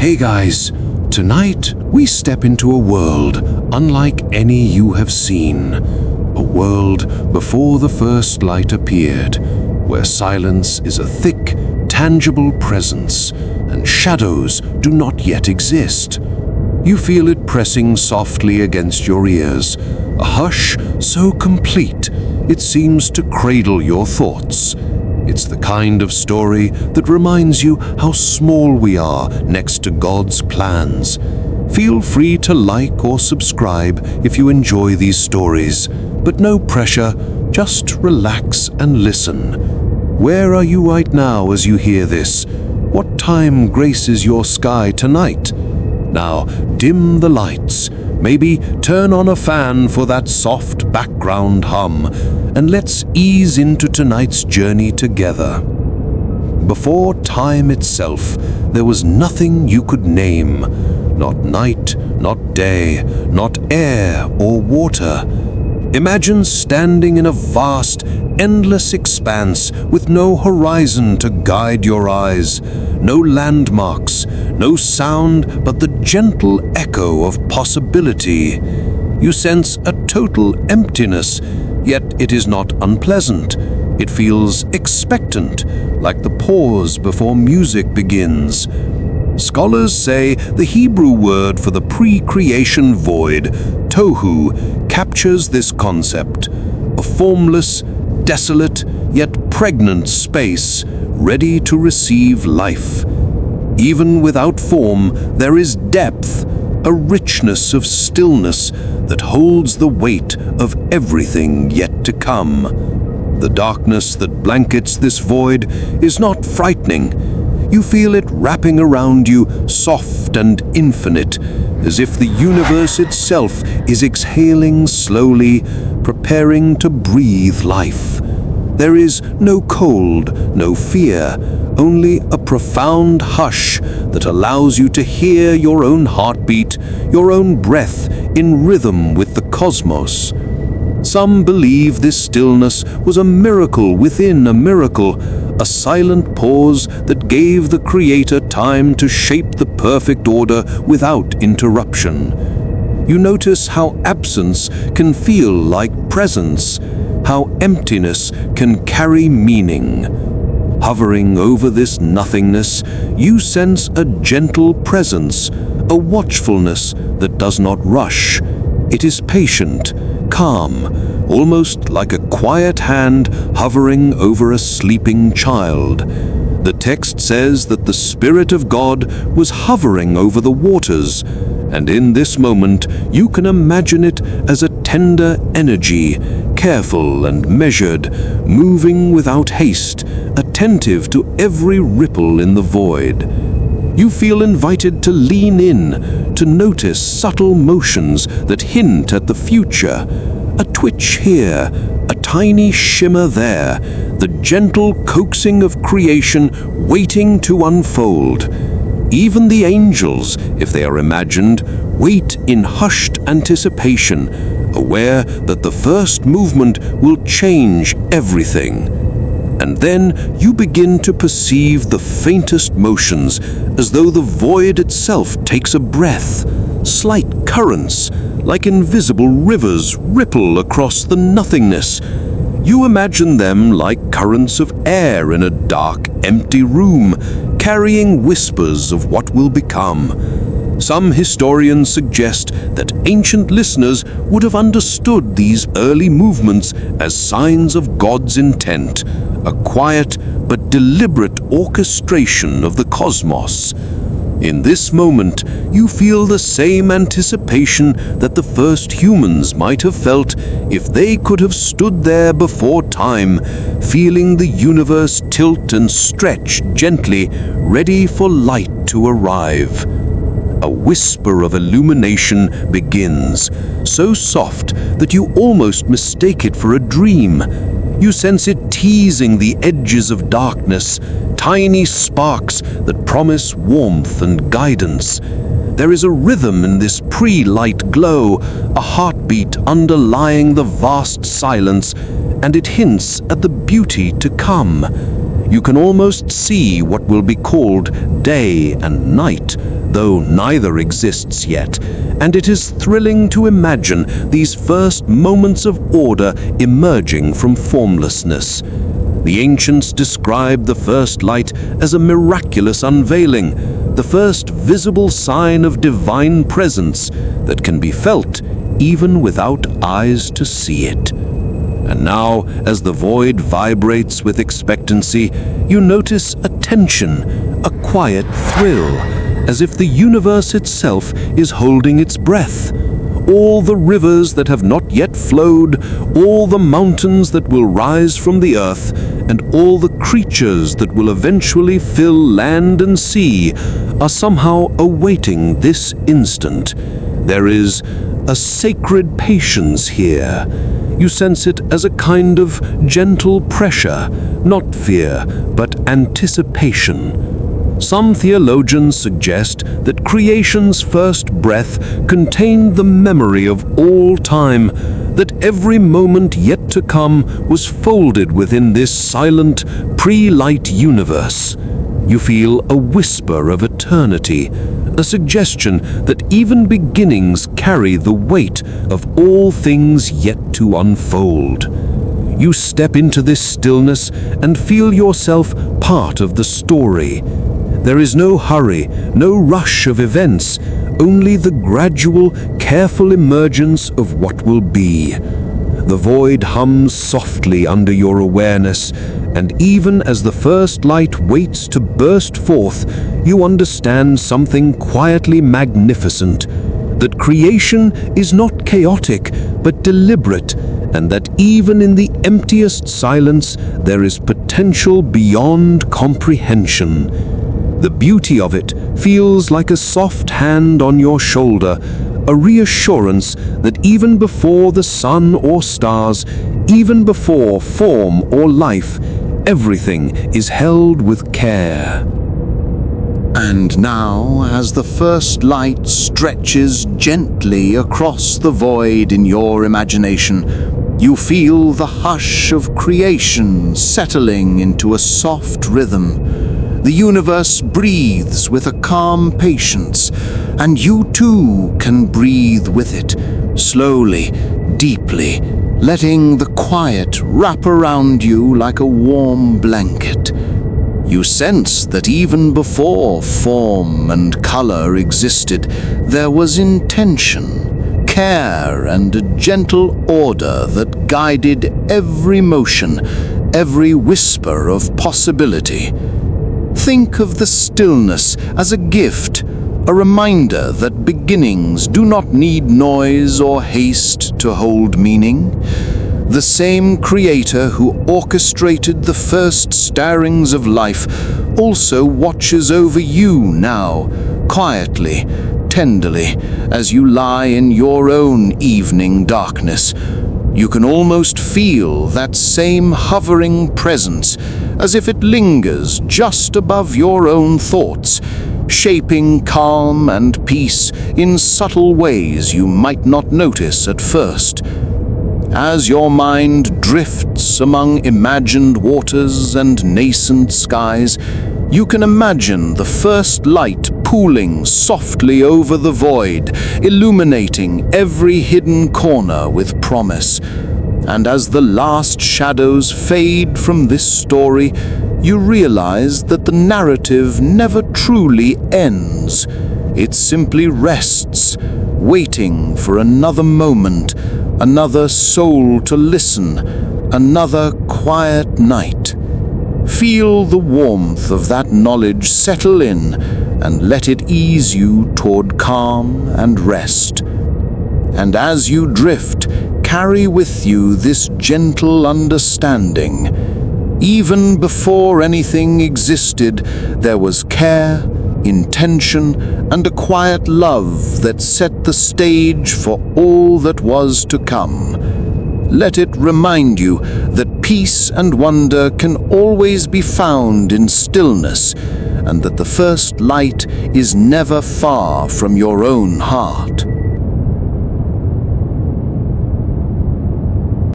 Hey guys, tonight we step into a world unlike any you have seen. A world before the first light appeared, where silence is a thick, tangible presence and shadows do not yet exist. You feel it pressing softly against your ears, a hush so complete it seems to cradle your thoughts. It's the kind of story that reminds you how small we are next to God's plans. Feel free to like or subscribe if you enjoy these stories, but no pressure, just relax and listen. Where are you right now as you hear this? What time graces your sky tonight? Now, dim the lights, maybe turn on a fan for that soft background hum, and let's ease into tonight's journey together. Before time itself, there was nothing you could name. Not night, not day, not air or water. Imagine standing in a vast, endless expanse with no horizon to guide your eyes, no landmarks, no sound but the gentle echo of possibility. You sense a total emptiness, yet it is not unpleasant. It feels expectant, like the pause before music begins. Scholars say the Hebrew word for the pre-creation void, tohu, captures this concept. A formless, desolate, yet pregnant space, ready to receive life. Even without form, there is depth, a richness of stillness that holds the weight of everything yet to come. The darkness that blankets this void is not frightening. You feel it wrapping around you, soft and infinite, as if the universe itself is exhaling slowly, preparing to breathe life. There is no cold, no fear, only a profound hush that allows you to hear your own heartbeat, your own breath in rhythm with the cosmos. Some believe this stillness was a miracle within a miracle, a silent pause that gave the Creator time to shape the perfect order without interruption. You notice how absence can feel like presence, how emptiness can carry meaning. Hovering over this nothingness, you sense a gentle presence, a watchfulness that does not rush. It is patient, calm, almost like a quiet hand hovering over a sleeping child. The text says that the Spirit of God was hovering over the waters, and in this moment you can imagine it as a tender energy, careful and measured, moving without haste, attentive to every ripple in the void. You feel invited to lean in, to notice subtle motions that hint at the future. A twitch here, a tiny shimmer there, the gentle coaxing of creation waiting to unfold. Even the angels, if they are imagined, wait in hushed anticipation, aware that the first movement will change everything. And then you begin to perceive the faintest motions, as though the void itself takes a breath. Slight currents, like invisible rivers, ripple across the nothingness. You imagine them like currents of air in a dark, empty room, carrying whispers of what will become. Some historians suggest that ancient listeners would have understood these early movements as signs of God's intent, a quiet but deliberate orchestration of the cosmos. In this moment, you feel the same anticipation that the first humans might have felt if they could have stood there before time, feeling the universe tilt and stretch gently, ready for light to arrive. A whisper of illumination begins, so soft that you almost mistake it for a dream. You sense it teasing the edges of darkness, tiny sparks that promise warmth and guidance. There is a rhythm in this pre-light glow, a heartbeat underlying the vast silence, and it hints at the beauty to come. You can almost see what will be called day and night, though neither exists yet, and it is thrilling to imagine these first moments of order emerging from formlessness. The ancients described the first light as a miraculous unveiling, the first visible sign of divine presence that can be felt even without eyes to see it. And now, as the void vibrates with expectancy, you notice a tension, a quiet thrill, as if the universe itself is holding its breath. All the rivers that have not yet flowed, all the mountains that will rise from the earth, and all the creatures that will eventually fill land and sea are somehow awaiting this instant. There is a sacred patience here. You sense it as a kind of gentle pressure, not fear, but anticipation. Some theologians suggest that creation's first breath contained the memory of all time, that every moment yet to come was folded within this silent, pre-light universe. You feel a whisper of eternity, a suggestion that even beginnings carry the weight of all things yet to unfold. You step into this stillness and feel yourself part of the story. There is no hurry, no rush of events, only the gradual, careful emergence of what will be. The void hums softly under your awareness, and even as the first light waits to burst forth, you understand something quietly magnificent, that creation is not chaotic, but deliberate, and that even in the emptiest silence there is potential beyond comprehension. The beauty of it feels like a soft hand on your shoulder, a reassurance that even before the sun or stars, even before form or life, everything is held with care. And now, as the first light stretches gently across the void in your imagination, you feel the hush of creation settling into a soft rhythm. The universe breathes with a calm patience, and you too can breathe with it, slowly, deeply, letting the quiet wrap around you like a warm blanket. You sense that even before form and color existed, there was intention, care, and a gentle order that guided every motion, every whisper of possibility. Think of the stillness as a gift, a reminder that beginnings do not need noise or haste to hold meaning. The same creator who orchestrated the first stirrings of life also watches over you now, quietly, tenderly, as you lie in your own evening darkness. You can almost feel that same hovering presence, as if it lingers just above your own thoughts, shaping calm and peace in subtle ways you might not notice at first. As your mind drifts among imagined waters and nascent skies, you can imagine the first light pooling softly over the void, illuminating every hidden corner with promise. And as the last shadows fade from this story, you realize that the narrative never truly ends. It simply rests, waiting for another moment, another soul to listen, another quiet night. Feel the warmth of that knowledge settle in and let it ease you toward calm and rest. And as you drift, carry with you this gentle understanding. Even before anything existed, there was care, intention, and a quiet love that set the stage for all that was to come. Let it remind you that peace and wonder can always be found in stillness, and that the first light is never far from your own heart.